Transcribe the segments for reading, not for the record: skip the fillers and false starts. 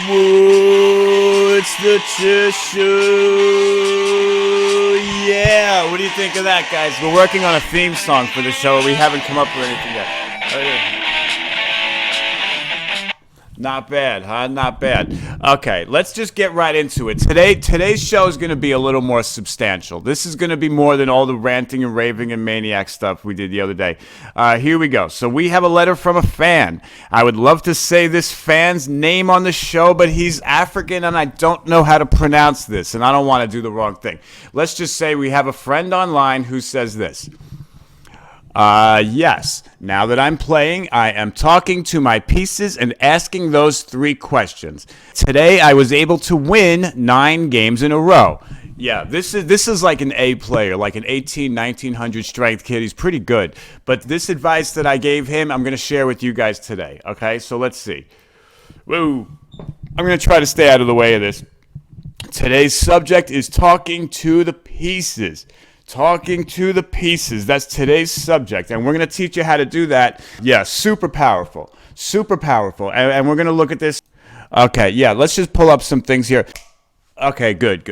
Whoa, it's the Show. Yeah, what do you think of that, guys? We're working on a theme song for the show. We haven't come up with anything yet. Oh, yeah. Not bad, huh? Not bad. Okay, let's just get right into it. Today's show is going to be a little more substantial. This is going to be more than all the ranting and raving and maniac stuff we did the other day. Here we go. So we have a letter from a fan. I would love to say this fan's name on the show, but he's African and I don't know how to pronounce this, and I don't want to do the wrong thing. Let's just say we have a friend online who says this. Yes. Now that I'm playing, I am talking to my pieces and asking those 3 questions. Today, I was able to win 9 games in a row. Yeah, this is like an A player, like an 1900 strength kid. He's pretty good. But this advice that I gave him, I'm going to share with you guys today. Okay, so let's see. Whoa. I'm going to try to stay out of the way of this. Today's subject is talking to the pieces. Talking to the pieces. That's today's subject. And we're going to teach you how to do that. Yeah, super powerful. Super powerful. And we're going to look at this. Okay, yeah, let's just pull up some things here. Okay, good.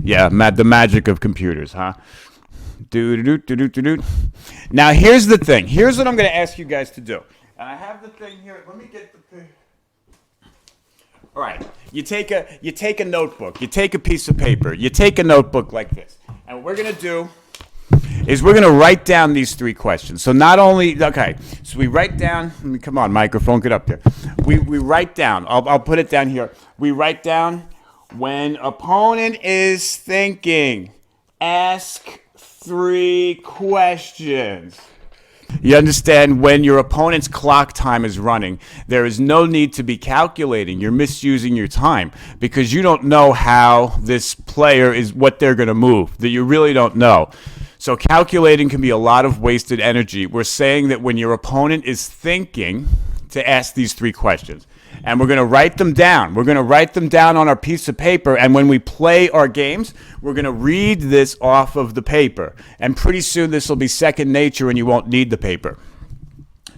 Yeah, the magic of computers, huh? Now, here's the thing. Here's what I'm going to ask you guys to do. And I have the thing here. Let me get the thing. All right, you take a notebook, you take a piece of paper, you take a notebook like this. And what we're going to do is we're going to write down these 3 questions. So not only, okay, so we write down, come on, microphone, get up there. We write down, I'll put it down here. We write down, when opponent is thinking, ask 3 questions. You understand, when your opponent's clock time is running, there is no need to be calculating. You're misusing your time because you don't know how this player is, what they're going to move, that you really don't know. So calculating can be a lot of wasted energy. We're saying that when your opponent is thinking, to ask these 3 questions. And we're going to write them down. We're going to write them down on our piece of paper. And when we play our games, we're going to read this off of the paper. And pretty soon this will be second nature and you won't need the paper.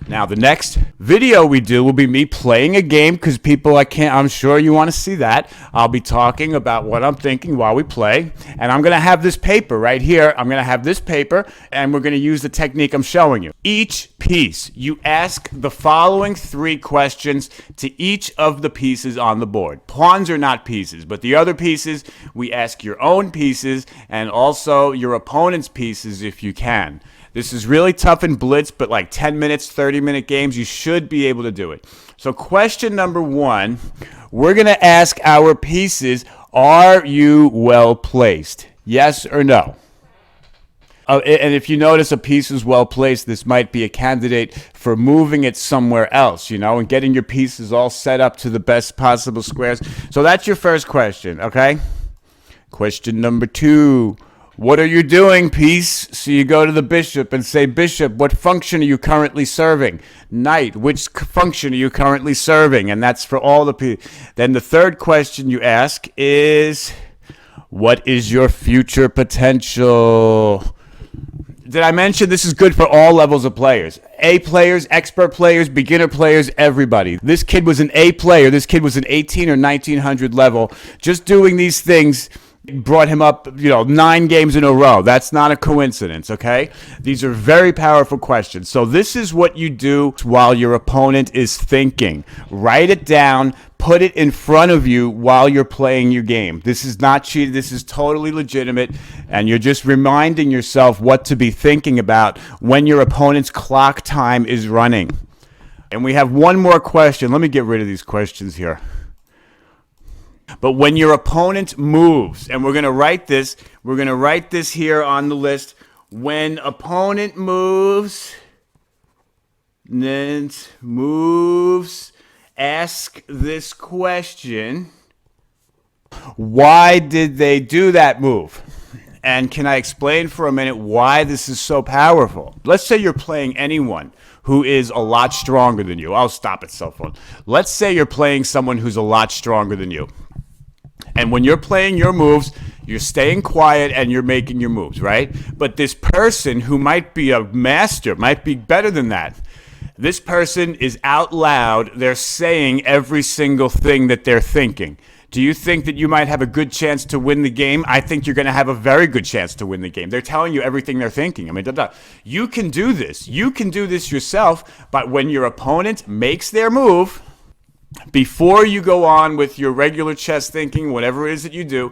Now, the next video we do will be me playing a game because I'm sure you want to see that. I'll be talking about what I'm thinking while we play. And I'm going to have this paper right here. I'm going to have this paper and we're going to use the technique I'm showing you. Each piece, you ask the following 3 questions to each of the pieces on the board. Pawns are not pieces, but the other pieces, we ask your own pieces and also your opponent's pieces if you can. This is really tough in blitz, but like 10 minutes, 30-minute games, you should be able to do it. So question number 1, we're going to ask our pieces, are you well placed? Yes or no? And if you notice a piece is well placed, this might be a candidate for moving it somewhere else, and getting your pieces all set up to the best possible squares. So that's your first question, okay? Question number 2. What are you doing, piece? So you go to the bishop and say, Bishop, what function are you currently serving? Knight, which function are you currently serving? And that's for all the pieces. Then the third question you ask is, what is your future potential? Did I mention this is good for all levels of players? A players, expert players, beginner players, everybody. This kid was an A player. This kid was an 18 or 1900 level. Just doing these things brought him up, 9 games in a row. That's not a coincidence, okay? These are very powerful questions. So this is what you do while your opponent is thinking. Write it down, put it in front of you while you're playing your game. This is not cheating. This is totally legitimate, and you're just reminding yourself what to be thinking about when your opponent's clock time is running. And we have one more question. Let me get rid of these questions here. But when your opponent moves, and we're going to write this here on the list. When opponent moves, ask this question. Why did they do that move? And can I explain for a minute why this is so powerful? Let's say you're playing anyone who is a lot stronger than you. I'll stop it, cell phone. Let's say you're playing someone who's a lot stronger than you. And when you're playing your moves, you're staying quiet and you're making your moves, right? But this person who might be a master, might be better than that, This person is out loud. They're saying every single thing that they're thinking. Do you think that you might have a good chance to win the game? I think you're going to have a very good chance to win the game. They're telling you everything they're thinking. I mean, you can do this. You can do this yourself, but when your opponent makes their move, before you go on with your regular chess thinking, whatever it is that you do,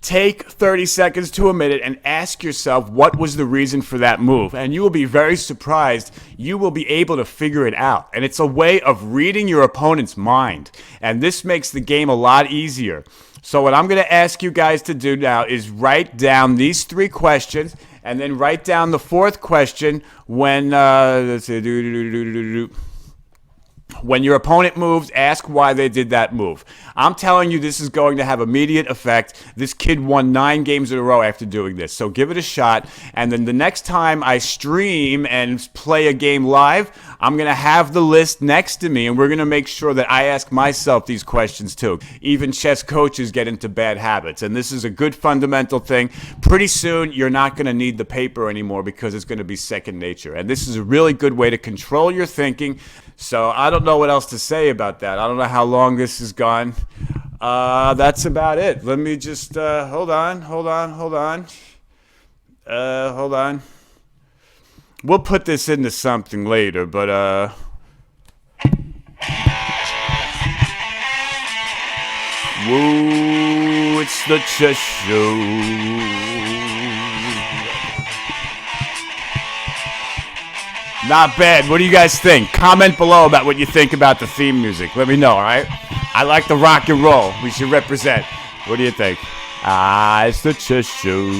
take 30 seconds to a minute and ask yourself what was the reason for that move. And you will be very surprised. You will be able to figure it out. And it's a way of reading your opponent's mind. And this makes the game a lot easier. So what I'm going to ask you guys to do now is write down these 3 questions and then write down the 4th question when, when your opponent moves, ask why they did that move. I'm telling you, this is going to have immediate effect. This kid won 9 games in a row after doing this. So give it a shot. And then the next time I stream and play a game live, I'm going to have the list next to me, and we're going to make sure that I ask myself these questions too. Even chess coaches get into bad habits, and this is a good fundamental thing. Pretty soon, you're not going to need the paper anymore because it's going to be second nature. And this is a really good way to control your thinking. So I don't know what else to say about that. I don't know how long this has gone. That's about it. Let me just hold on. We'll put this into something later, but whoa, it's the chess show. Not bad. What do you guys think? Comment below about what you think about the theme music. Let me know, all right? I like the rock and roll. We should represent. What do you think? It's the chess show.